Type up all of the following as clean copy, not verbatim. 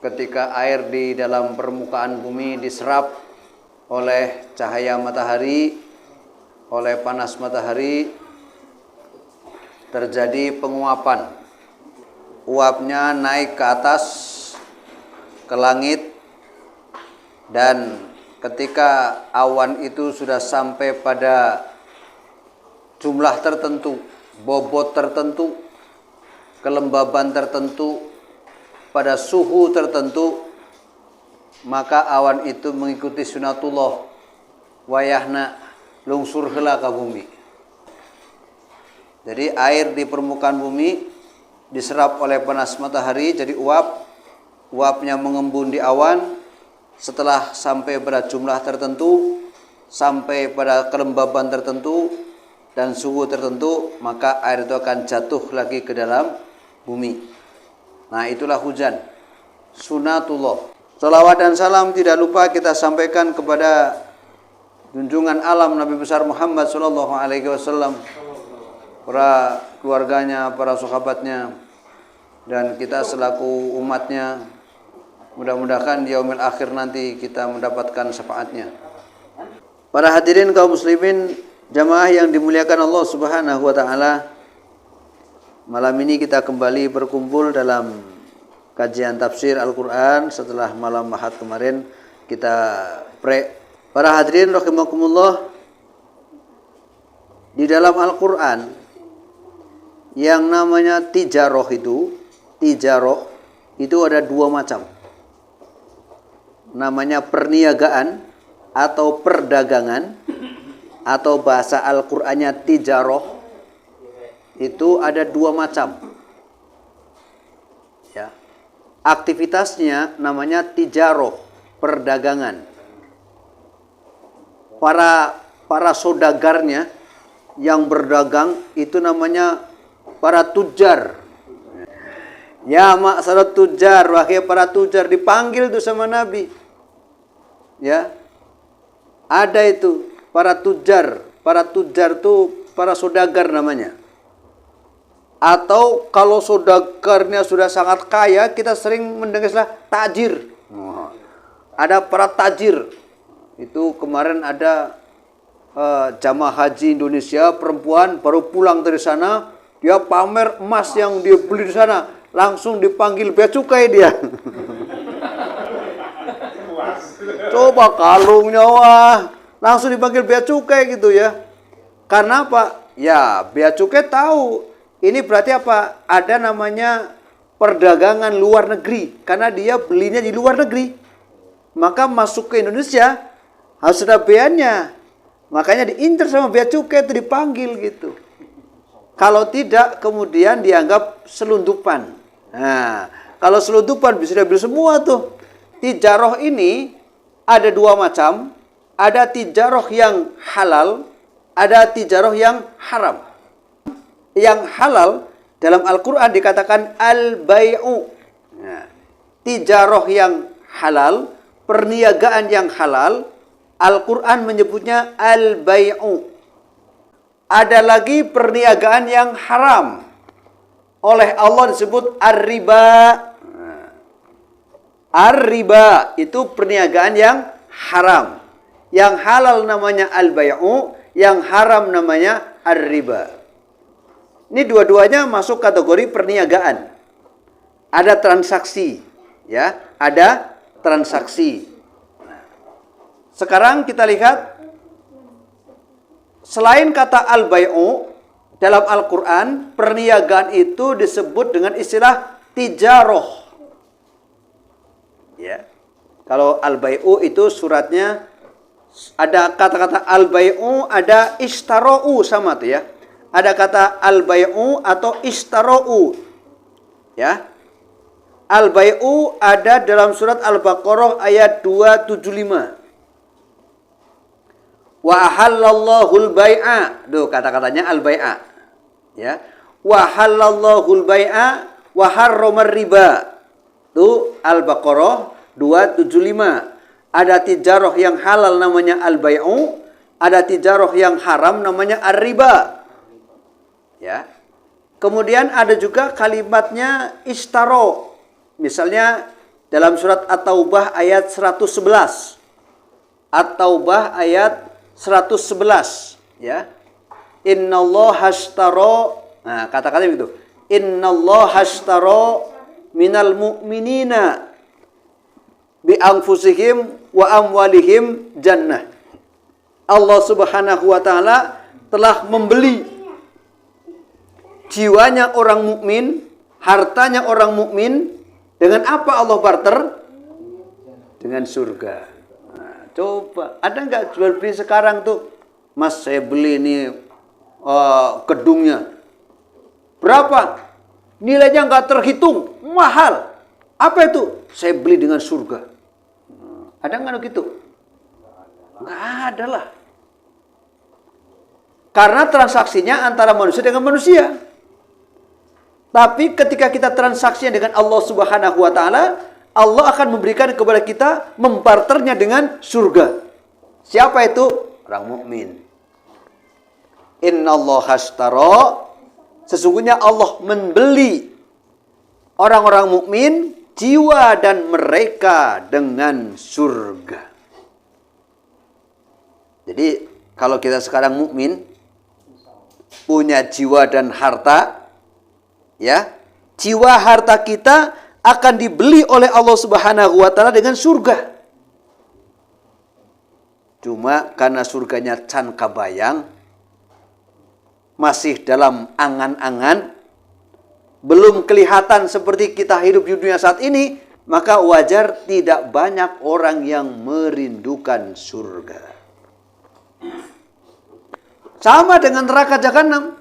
ketika air di dalam permukaan bumi diserap oleh cahaya matahari, oleh panas matahari, terjadi penguapan. Uapnya naik ke atas, ke langit, dan ketika awan itu sudah sampai pada jumlah tertentu, bobot tertentu, kelembaban tertentu, pada suhu tertentu, maka awan itu mengikuti sunatullah, wayahna lungsur heula ka bumi. Jadi air di permukaan bumi diserap oleh panas matahari jadi uap, uapnya mengembun di awan. Setelah sampai pada jumlah tertentu, sampai pada kelembaban tertentu dan suhu tertentu, maka air itu akan jatuh lagi ke dalam bumi. Nah, itulah hujan, sunatullah. Salawat dan salam tidak lupa kita sampaikan kepada junjungan alam Nabi besar Muhammad sallallahu alaihi wasallam, para keluarganya, para sahabatnya, dan kita selaku umatnya. Mudah-mudahan di yaumil akhir nanti kita mendapatkan syafaatnya. Para hadirin kaum muslimin, jamaah yang dimuliakan Allah Subhanahu wa taala, malam ini kita kembali berkumpul dalam kajian tafsir Al-Qur'an setelah malam Ahad kemarin kita break. Para hadirin rahimakumullah, di dalam Al-Qur'an yang namanya tijaroh itu ada dua macam. Namanya perniagaan atau perdagangan, atau bahasa Al-Qur'annya tijaroh, itu ada dua macam. Ya. Aktivitasnya namanya tijaroh, perdagangan. Para saudagarnya yang berdagang itu namanya para tujar. Ya ma'sarat tujar, wahai para tujar, dipanggil itu sama Nabi. Ya. Ada itu para tujar. Para tujar itu para saudagar namanya. Atau kalau saudagarnya sudah sangat kaya, kita sering mendengar istilah tajir. Ada para tajir. Itu kemarin ada jamaah haji Indonesia perempuan baru pulang dari sana, dia pamer emas yang dia beli di sana, langsung dipanggil bea cukai dia. Coba kalungnya wah, langsung dipanggil bea cukai gitu ya. Karena apa? Ya, bea cukai tahu ini berarti apa? Ada namanya perdagangan luar negeri, karena dia belinya di luar negeri. Maka masuk ke Indonesia harus ada beanya. Makanya diinter sama bea cukai itu dipanggil gitu. Kalau tidak kemudian dianggap selundupan. Nah, kalau selundupan bisa diambil semua tuh. Tijaroh ini ada dua macam. Ada tijaroh yang halal, ada tijaroh yang haram. Yang halal dalam Al-Quran dikatakan al-bay'u. Nah, tijaroh yang halal, perniagaan yang halal, Al-Quran menyebutnya al-bay'u. Ada lagi perniagaan yang haram. Oleh Allah disebut ar-riba. Ar-riba itu perniagaan yang haram. Yang halal namanya al-bay'u, yang haram namanya ar-riba. Ini dua-duanya masuk kategori perniagaan. Ada transaksi, ya, ada transaksi. Sekarang kita lihat, selain kata al-bay'u dalam Al-Quran, perniagaan itu disebut dengan istilah tijaroh. Ya. Kalau al-bay'u itu suratnya ada kata-kata al-bay'u, ada ishtara'u sama tuh ya. Ada kata al-bay'u atau ishtara'u. Ya. Al-bay'u ada dalam surat Al-Baqarah ayat 275. Wa ahallallahul bai'a. Tuh kata-katanya al-bai'a. Ya. Wa ahallallahul bai'a wa harramar riba. Tuh Al-Baqarah 275. Ada tijarah yang halal namanya al-bai'u, ada tijarah yang haram namanya ar-riba. Ya. Kemudian ada juga kalimatnya istaro. Misalnya dalam surat At-Taubah ayat 111. At-Taubah ayat 111, ya. Innallaha ashtara, nah kata-kata begitu. Innallaha ashtara minal mu'minina bi anfusihim wa amwalihim jannah. Allah Subhanahu wa taala telah membeli jiwanya orang mukmin, hartanya orang mukmin dengan apa Allah barter? Dengan surga. Coba, ada nggak jual beli sekarang tuh? Mas, saya beli ini gedungnya. Berapa? Nilainya nggak terhitung, mahal. Apa itu? Saya beli dengan surga. Ada nggak gitu? Nggak ada lah. Karena transaksinya antara manusia dengan manusia. Tapi ketika kita transaksinya dengan Allah Subhanahu wa taala, Allah akan memberikan kepada kita, membarternya dengan surga. Siapa itu? Orang mukmin. Innallaha ashtara, sesungguhnya Allah membeli orang-orang mukmin, jiwa dan mereka dengan surga. Jadi kalau kita sekarang mukmin, punya jiwa dan harta, ya, jiwa harta kita akan dibeli oleh Allah Subhanahu wa taala dengan surga. Cuma karena surganya can kabayang, masih dalam angan-angan, belum kelihatan seperti kita hidup di dunia saat ini, maka wajar tidak banyak orang yang merindukan surga. Sama dengan neraka jahanam.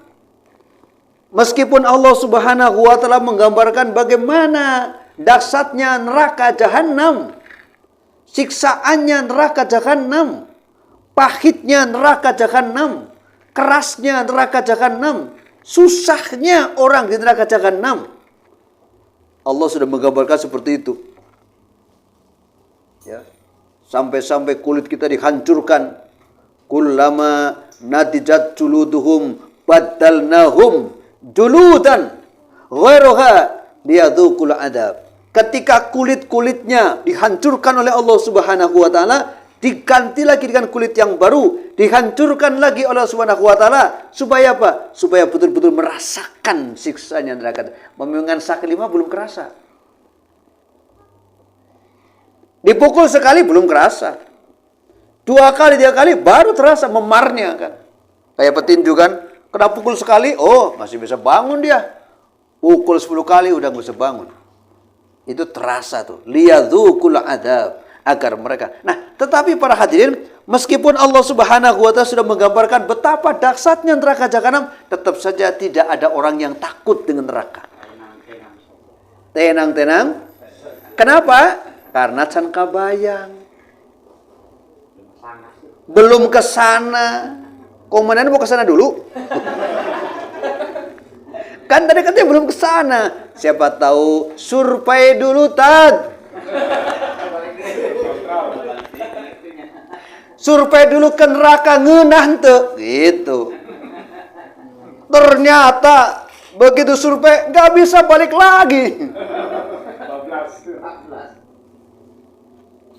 Meskipun Allah Subhanahu wa taala menggambarkan bagaimana dahsyatnya neraka jahanam, siksaannya neraka jahanam, pahitnya neraka jahanam, kerasnya neraka jahanam, susahnya orang di neraka jahanam. Allah sudah menggambarkan seperti itu. Ya. Sampai-sampai kulit kita dihancurkan. Kullama nadijat juluduhum baddalnahum juludan ghairuha liyadzuqul adab. Ketika kulit-kulitnya dihancurkan oleh Allah Subhanahu wa taala, diganti lagi dengan kulit yang baru, dihancurkan lagi oleh Allah Subhanahu wa taala, supaya apa? Supaya betul-betul merasakan siksanya neraka. Memang sakit 5 belum kerasa. Dipukul sekali belum kerasa. 2 kali, 3 kali baru terasa memarnya kan. Kayak petinju kan, kena pukul sekali, oh masih bisa bangun dia. Pukul 10 kali udah nggak bisa bangun. Itu terasa tuh. Liyadzuqul adab, agar mereka. Nah, tetapi para hadirin, meskipun Allah Subhanahu wa taala sudah menggambarkan betapa dahsyatnya neraka jahanam, tetap saja tidak ada orang yang takut dengan neraka. Tenang-tenang. Kenapa? Karena can kabayang. Belum ke sana. Komandan mau ke sana dulu? Kan tadi katanya belum ke sana. Siapa tahu survei dulu, Tad. Survei dulu ke neraka ngeunah teu gitu. Ternyata begitu survei nggak bisa balik lagi.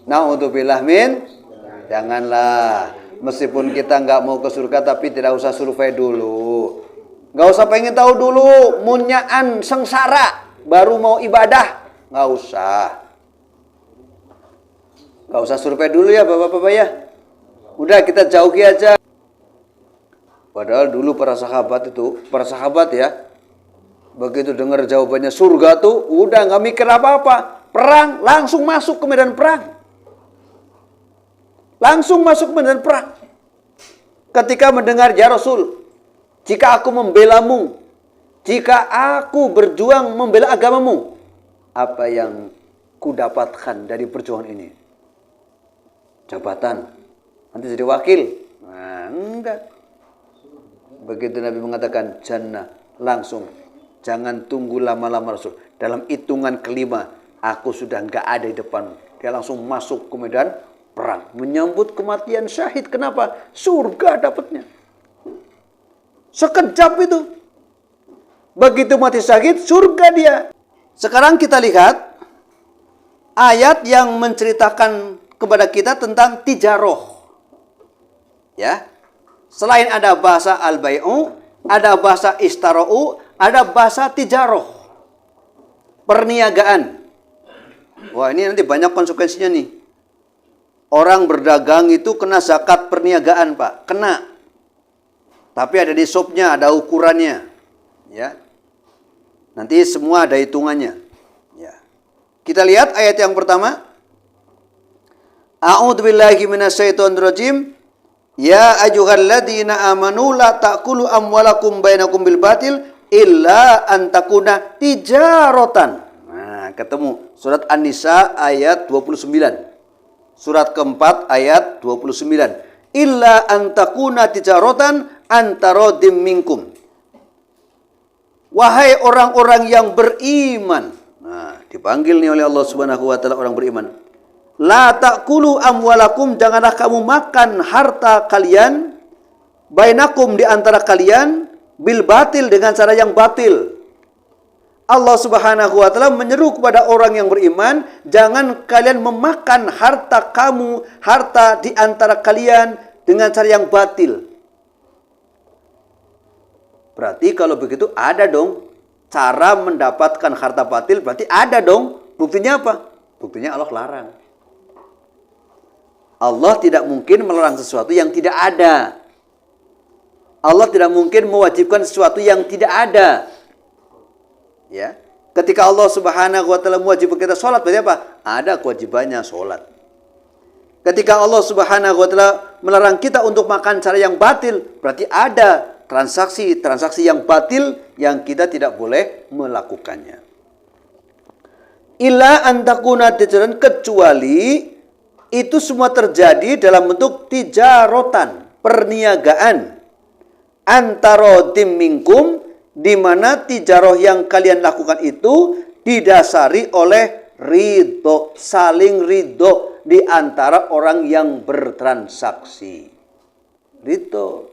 Naudzubillah min, janganlah. Meskipun kita nggak mau ke surga, tapi tidak usah survei dulu. Nggak usah pengen tahu dulu munyaan sengsara baru mau ibadah. Nggak usah. Nggak usah survei dulu ya bapak-bapak ya. Udah kita jauhi aja. Padahal dulu para sahabat ya, begitu dengar jawabannya surga tuh, udah nggak mikir apa-apa. Perang, langsung masuk ke medan perang. Langsung masuk ke medan perang. Ketika mendengar, ya Rasul, jika aku membelamu, jika aku berjuang membela agamamu, apa yang ku dapatkan dari perjuangan ini? Jabatan, nanti jadi wakil. Nah, enggak. Begitu Nabi mengatakan jannah, langsung. Jangan tunggu lama-lama Rasul. Dalam hitungan kelima, aku sudah enggak ada di depan. Dia langsung masuk ke medan perang. Menyambut kematian syahid. Kenapa? Surga dapatnya. Sekejap itu. Begitu mati syahid, surga dia. Sekarang kita lihat ayat yang menceritakan kepada kita tentang tijaroh. Ya. Selain ada bahasa al-bai'u, ada bahasa istara'u, ada bahasa tijaroh. Perniagaan. Wah, ini nanti banyak konsekuensinya nih. Orang berdagang itu kena zakat perniagaan, Pak. Kena. Tapi ada di shopnya, ada ukurannya. Ya. Nanti semua ada hitungannya. Ya. Kita lihat ayat yang pertama. A'udzubillahi minasyaitonirrajim. Ya ayyuhalladzina amanu la ta'kulu amwalakum bainakum bil batil illa an takuna tijaratan. Nah, ketemu surat An-Nisa ayat 29. Surat keempat ayat 29. Illa an takuna tijaratan antaradim minkum. Wahai orang-orang yang beriman. Nah, dipanggil nih oleh Allah Subhanahu wa taala orang beriman. La ta'kulu amwalakum, janganlah kamu makan harta kalian bainakum di antara kalian bil batil, dengan cara yang batil. Allah Subhanahu wa taala menyeru kepada orang yang beriman, jangan kalian memakan harta kamu, harta di antara kalian dengan cara yang batil. Berarti kalau begitu ada dong cara mendapatkan harta batil, berarti ada dong. Buktinya apa? Buktinya Allah larang. Allah tidak mungkin melarang sesuatu yang tidak ada. Allah tidak mungkin mewajibkan sesuatu yang tidak ada. Ya. Ketika Allah Subhanahu wa taala mewajibkan kita sholat, berarti apa? Ada kewajibannya sholat. Ketika Allah Subhanahu wa taala melarang kita untuk makan cara yang batil, berarti ada transaksi yang batil yang kita tidak boleh melakukannya. Illa antakuna tijaran, kecuali itu semua terjadi dalam bentuk tijarotan, perniagaan. Antara minkum, di mana tijaroh yang kalian lakukan itu didasari oleh ridho, saling ridho di antara orang yang bertransaksi. Ridho.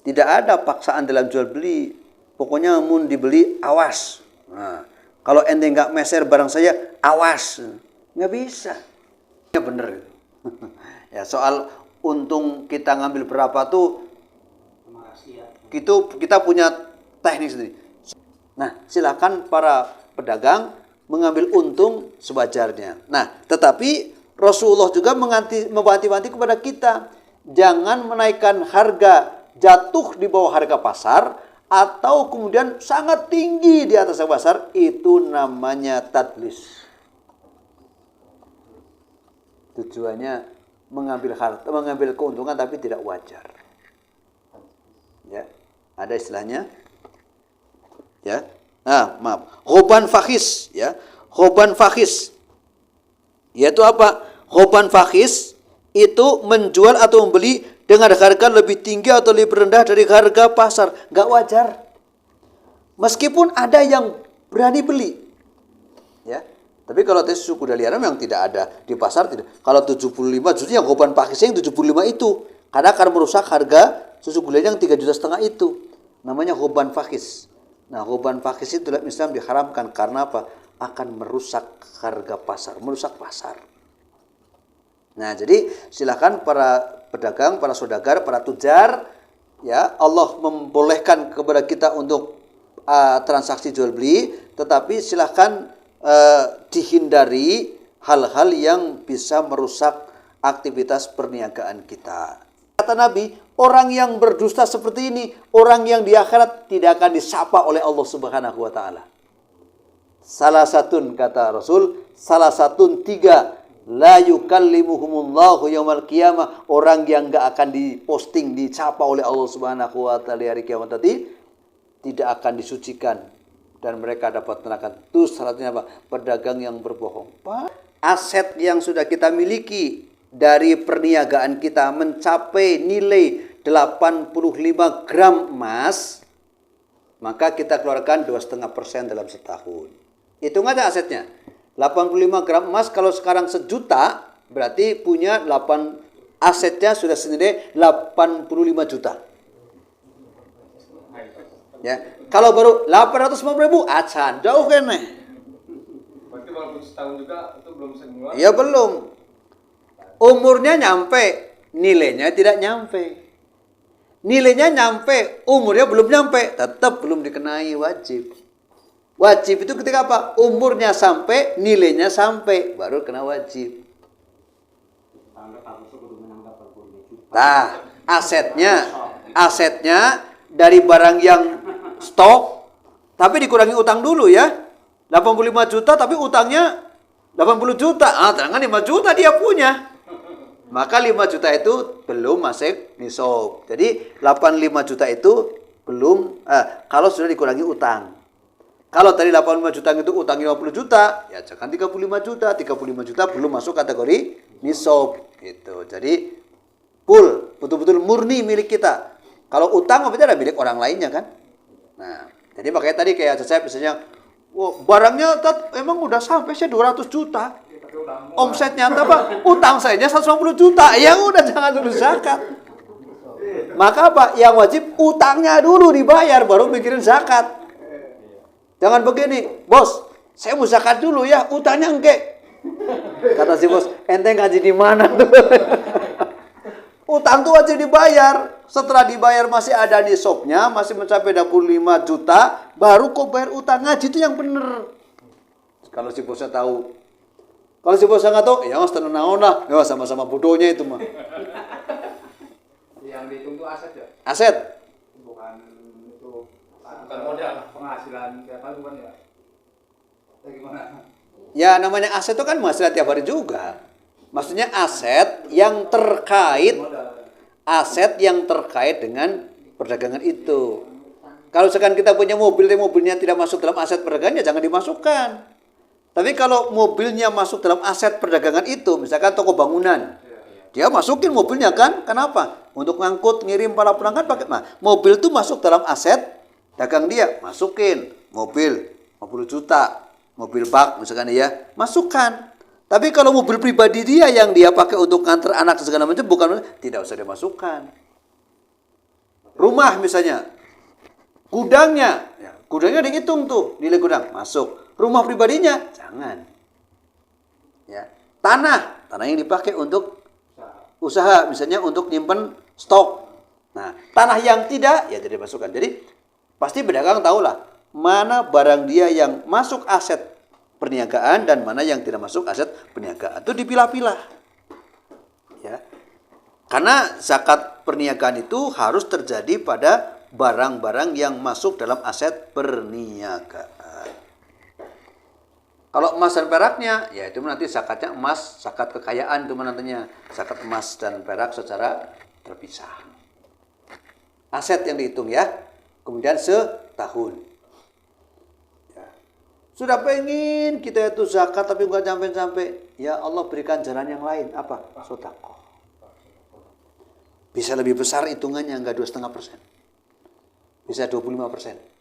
Tidak ada paksaan dalam jual beli. Pokoknya mun dibeli, awas. Nah, kalau ente nggak meser barang saya, awas. Nggak bisa. Ya bener. Ya, soal untung kita ngambil berapa tuh, kita punya teknik sendiri. Nah, silakan para pedagang mengambil untung sewajarnya. Nah, tetapi Rasulullah juga mewanti-wanti kepada kita, jangan menaikkan harga jatuh di bawah harga pasar atau kemudian sangat tinggi di atas harga pasar. Itu namanya tadlis. Tujuannya mengambil keuntungan tapi tidak wajar. Ya, ada istilahnya. Ya. Nah, maaf. Khoban fakhis, ya. Khoban fakhis. Yaitu apa? Khoban fakhis itu menjual atau membeli dengan harga lebih tinggi atau lebih rendah dari harga pasar. Nggak wajar. Meskipun ada yang berani beli. Ya. Tapi kalau tes suku daliaran memang tidak ada di pasar, tidak. Kalau 75 justru yang khoban fakhis yang 75 itu. Karena akan merusak harga susu gulai yang 3,5 juta itu. Namanya khoban fakhis. Nah, khoban fakhis itu dalam Islam diharamkan karena apa? Akan merusak harga pasar, merusak pasar. Nah, jadi silakan para pedagang, para saudagar, para tujar, ya, Allah membolehkan kepada kita untuk transaksi jual beli, tetapi silakan dihindari hal-hal yang bisa merusak aktivitas perniagaan kita. Kata Nabi, orang yang berdusta seperti ini, orang yang di akhirat tidak akan disapa oleh Allah Subhanahu wa taala. Salah satun, kata Rasul, salah satun 3, la yukallimuhumullahu yaumal qiyamah, orang yang enggak akan diposting, dicapa oleh Allah Subhanahu wa taala hari kiamat tadi, tidak akan disucikan dan mereka dapat neraka. Itu syaratnya apa? Pedagang yang berbohong. Aset yang sudah kita miliki dari perniagaan kita mencapai nilai 85 gram emas, maka kita keluarkan 2,5% dalam setahun. Hitung aja asetnya. 85 gram emas kalau sekarang 1 juta, berarti punya asetnya sudah senilai 85 juta. Ya, kalau baru 850.000, acan jauh kene. Berarti walaupun setahun juga itu belum semua. Ya belum. Umurnya nyampe, nilainya tidak nyampe. Nilainya nyampe, umurnya belum nyampe, tetap belum dikenai wajib. Wajib itu ketika apa? Umurnya sampai, nilainya sampai, baru kena wajib. Nah, asetnya dari barang yang stok, tapi dikurangi utang dulu ya. 85 juta, tapi utangnya 80 juta. Ah, terangkan 5 juta dia punya. Maka 5 juta itu belum masuk nisab. Jadi 85 juta itu belum kalau sudah dikurangi utang. Kalau tadi 85 juta itu utang 50 juta, ya jangan 35 juta. 35 juta belum masuk kategori nisab gitu. Jadi full, betul-betul murni milik kita. Kalau utang berarti ada milik orang lainnya kan? Nah, jadi makanya tadi kayak saya misalnya barangnya emang udah sampai sih 200 juta. Omsetnya apa? Utang saya 150 juta. Ya udah jangan dulu zakat. Maka apa? Yang wajib utangnya dulu dibayar baru mikirin zakat. Jangan begini, bos. Saya mau zakat dulu ya, utangnya enggak. Kata si bos, ente ngaji di mana tuh? Utang tuh wajib dibayar. Setelah dibayar masih ada nisabnya, masih mencapai 25 juta, baru kok bayar utang. Ngaji itu yang bener. Kalau si bosnya tahu. Kalau si bosnya nggak tahu, ya mas tenang lah. Ya sama-sama bodohnya itu mah. Yang dihitung itu aset ya? Aset. Bukan modal, penghasilan tiap hari bukan ya? Gimana? Ya namanya aset itu kan penghasilan tiap hari juga. Maksudnya aset yang terkait dengan perdagangan itu. Kalau sekarang kita punya mobil, tapi mobilnya tidak masuk dalam aset perdagangan, ya jangan dimasukkan. Tapi kalau mobilnya masuk dalam aset perdagangan itu, misalkan toko bangunan, dia masukin mobilnya kan? Kenapa? Untuk ngangkut, ngirim para pelanggan pakai. Nah, mobil itu masuk dalam aset dagang dia, masukin mobil 50 juta, mobil bak misalkan ya, masukkan. Tapi kalau mobil pribadi dia yang dia pakai untuk nganter anak segala macam, bukan, tidak usah dimasukkan. Rumah misalnya, gudangnya dihitung tuh nilai gudang masuk. Rumah pribadinya jangan. Ya, tanah yang dipakai untuk usaha, misalnya untuk nyimpen stok. Nah, tanah yang tidak ya tidak dimasukkan. Jadi pasti pedagang tahulah mana barang dia yang masuk aset perniagaan dan mana yang tidak masuk aset perniagaan. Itu dipilah-pilah. Ya. Karena zakat perniagaan itu harus terjadi pada barang-barang yang masuk dalam aset perniagaan. Kalau emas dan peraknya, ya itu nanti zakatnya emas, zakat kekayaan itu nantinya. Zakat emas dan perak secara terpisah. Aset yang dihitung ya. Kemudian setahun. Ya. Sudah pengen kita itu zakat tapi nggak sampai-sampai. Ya Allah berikan jalan yang lain. Apa? Sedekah. Bisa lebih besar hitungannya, nggak 2,5%. Bisa 25%.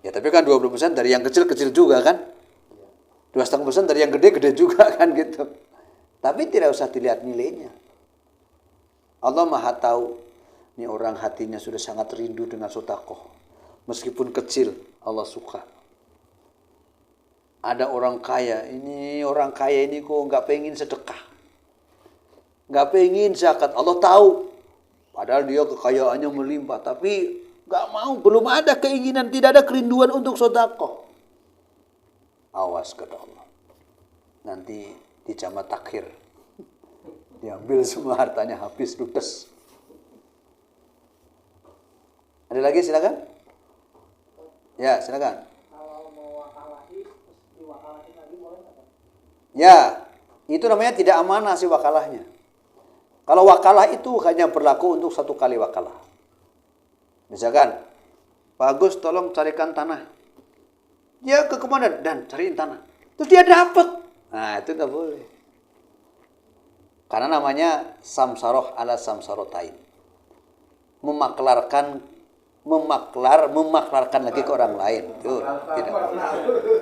Ya tapi kan 20% dari yang kecil-kecil juga kan. 2,5% dari yang gede-gede juga kan gitu. Tapi tidak usah dilihat nilainya. Allah Maha tahu. Ini orang hatinya sudah sangat rindu dengan sedekah. Meskipun kecil, Allah suka. Ada orang kaya ini kok nggak pengen sedekah. Nggak pengen zakat. Allah tahu. Padahal dia kekayaannya melimpah. Tapi nggak mau, belum ada keinginan, tidak ada kerinduan untuk sedekah. Awas kata Allah. Nanti di jamat takhir diambil semua hartanya habis ludes. Ada lagi silakan? Ya, silakan. Kalau mau wakalahi, diwakalahin lagi boleh nggak? Ya, itu namanya tidak amanah si wakalahnya. Kalau wakalah itu hanya berlaku untuk satu kali wakalah. Misalkan, Pak Agus tolong carikan tanah. Dia ke komandan dan cariin tanah. Terus dia dapat. Nah, itu nggak boleh. Karena namanya samsaroh ala samsarotain. Memaklarkan lagi ke orang lain. Itu tidak boleh.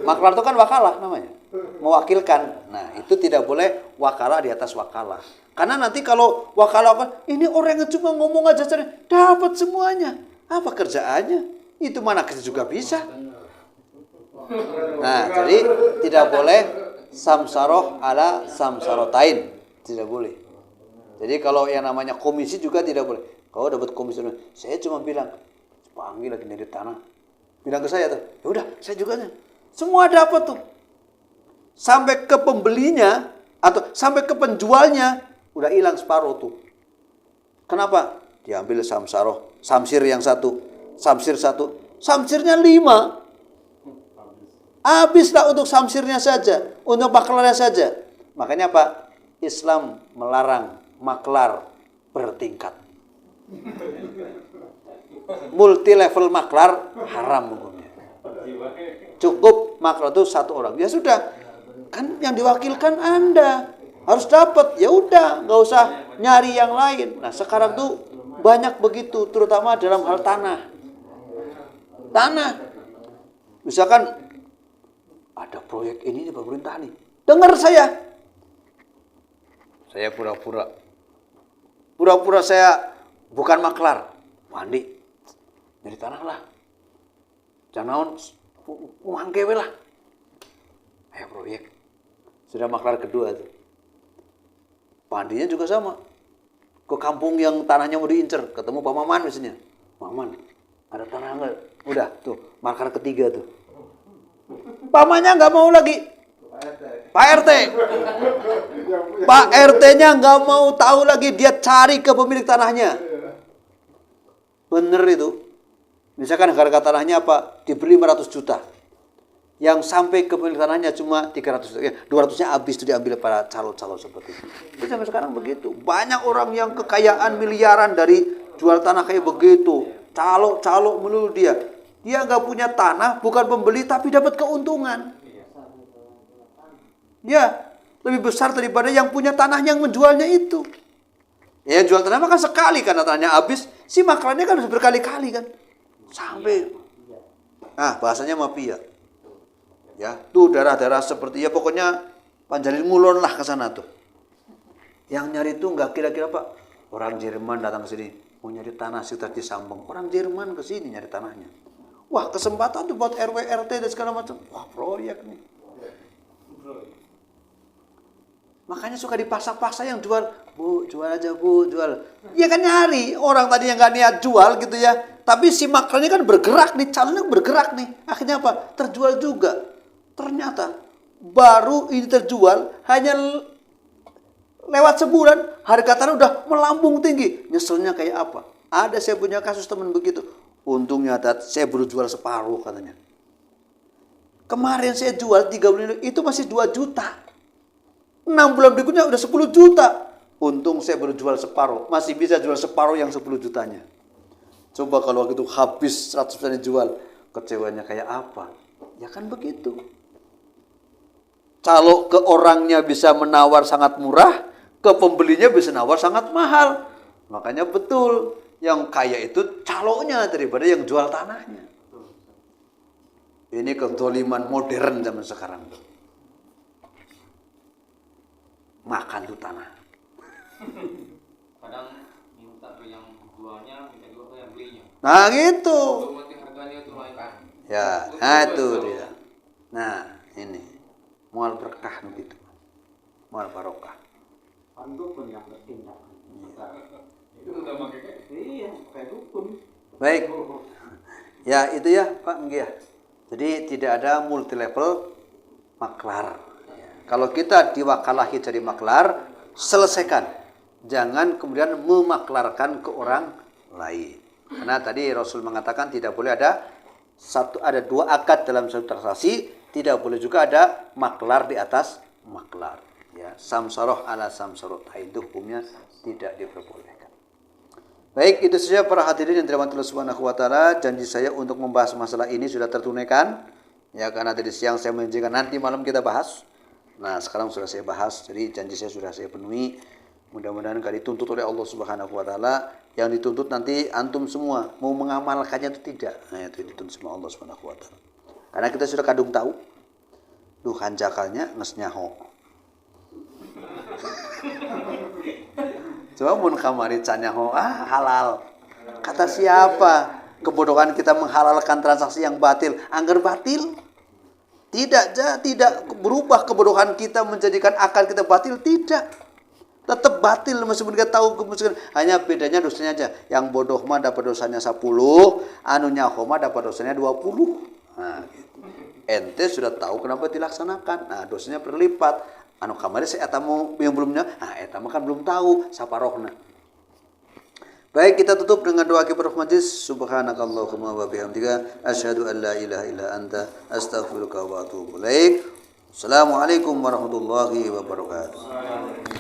Maklar itu kan wakalah namanya. Mewakilkan. Nah, itu tidak boleh wakalah di atas wakalah. Karena nanti kalau wakalah, ini orang yang cuma ngomong aja cari, dapat semuanya. Apa kerjaannya? Itu mana kita juga bisa. Nah, jadi tidak boleh samsaroh ala samsarotain. Tidak boleh. Jadi kalau yang namanya komisi juga tidak boleh. Kalau dapat komisi, saya cuma bilang, panggil lagi dari tanah. Bilang ke saya tuh, ya udah, saya juga. Semua dapat tuh. Sampai ke pembelinya atau sampai ke penjualnya udah hilang separuh tuh. Kenapa? Diambil samsaroh, samsir yang satu, samsir satu, samsirnya 5. Habislah untuk samsirnya saja, untuk maklarnya saja. Makanya Pak, Islam melarang maklar bertingkat. Multi level maklar haram hukumnya. Cukup maklar itu 1 orang. Ya sudah, kan yang diwakilkan Anda harus dapat. Ya udah, nggak usah nyari yang lain. Nah sekarang tuh banyak begitu, terutama dalam hal tanah. Misalkan ada proyek ini di pemerintah nih. Dengar saya pura-pura saya bukan maklar. Mandi, jadi tanah lah. Jangan uang kewe lah. Ayo proyek. Sudah maklar kedua tuh. Pandinya juga sama. Ke kampung yang tanahnya mau diincer, ketemu Pak Maman misalnya. Maman, ada tanah enggak? Udah tuh, maklar ketiga tuh. Pamannya nggak mau lagi. Pak RT. Pak RT-nya nggak mau tahu lagi, dia cari ke pemilik tanahnya. Bener itu. Misalkan harga tanahnya apa? Dibeli 500 juta. Yang sampai ke pemilik tanahnya cuma 300 juta. 200-nya habis itu diambil para calo-calo seperti itu. Jadi sampai sekarang begitu. Banyak orang yang kekayaan miliaran dari jual tanah kayak begitu. Calo-calo melulu dia. Dia nggak punya tanah, bukan pembeli, tapi dapat keuntungan. Ya, lebih besar daripada yang punya tanah yang menjualnya itu. Ya, yang jual tanah kan sekali karena tanahnya habis, si maklarnya kan harus berkali-kali kan. Sampai, bahasanya mafia. Ya, tuh daerah-daerah seperti ya pokoknya Panjalil Mulon lah ke sana tuh. Yang nyari tuh nggak kira-kira Pak, orang Jerman datang ke sini mau nyari tanah sekitar Cisambeng. Orang Jerman ke sini nyari tanahnya. Wah, kesempatan tuh buat RW, RT dan segala macam. Wah, proyek nih. Makanya suka dipaksa-paksa yang jual. Bu, jual aja Bu, jual. Ya kan nyari. Orang tadi yang gak niat jual gitu ya. Tapi si maklarnya kan bergerak nih. Calonnya bergerak nih. Akhirnya apa? Terjual juga. Ternyata baru ini terjual. Hanya lewat sebulan. Harga tanah udah melambung tinggi. Nyeselnya kayak apa? Ada saya punya kasus teman begitu. Untungnya saya baru jual separuh katanya. Kemarin saya jual 3 bulan itu masih 2 juta. 6 bulan berikutnya udah 10 juta. Untung saya baru jual separuh. Masih bisa jual separuh yang 10 jutanya. Coba kalau waktu itu habis 100% dijual. Kecewanya kayak apa? Ya kan begitu. Kalau ke orangnya bisa menawar sangat murah, ke pembelinya bisa nawar sangat mahal. Makanya betul. Yang kaya itu calonnya daripada yang jual tanahnya. Ini kezaliman modern zaman sekarang. Makan tuh tanah. Kadang minta ke yang jualnya, minta juga ke yang belinya. Nah gitu. Otomatis harganya itu naik kan. Ya, nah itu dia. Nah ini mual berkah begitu. Mual barokah. Dukun yang bertindak. Itu udah pakai Iya, kayak dukun. Baik. Ya itu ya Pak Nggi ya. Jadi tidak ada multi level maklar. Kalau kita diwakalahi jadi maklar, selesaikan. Jangan kemudian memaklarkan ke orang lain. Karena tadi Rasul mengatakan tidak boleh ada 2 akad dalam satu transaksi, tidak boleh juga ada maklar di atas maklar. Ya, samsaroh ala samsaroh itu hukumnya tidak diperbolehkan. Baik, itu saja para hadirin yang dirahmati Allah Subhanahu wa taala. Janji saya untuk membahas masalah ini sudah tertunaikan. Ya, karena tadi siang saya menjanjikan nanti malam kita bahas. Nah, sekarang sudah saya bahas. Jadi janji saya sudah saya penuhi. Mudah-mudahan enggak dituntut oleh Allah Subhanahu wa taala. Yang dituntut nanti antum semua mau mengamalkannya atau tidak. Nah, itu dituntut sama Allah Subhanahu wa taala. Karena kita sudah kadung tahu. Duh hanjakalnya ngesnyaho. Coba mun kamari canyaho halal. Kata siapa? Kebodohan kita menghalalkan transaksi yang batil. Angger batil. Tidak berubah kebodohan kita menjadikan akal kita batil, tidak. Tetap batil meskipun kita tahu kemungkinan. Hanya bedanya dosanya aja. Yang bodoh mah dapat dosanya 10, anu nyaho mah dapat dosanya 20. Nah, gitu. Ente sudah tahu kenapa dilaksanakan. Nah, dosanya berlipat. Anu kamari saya etamu yang belumnya. Nah, etamu kan belum tahu saparohna. Baik, kita tutup dengan doa kifarah majlis. Subhanakallahumma wa bihamdika asyhadu an la ilaha illa anta astaghfiruka wa atubu ilaik. Assalamualaikum warahmatullahi wabarakatuh.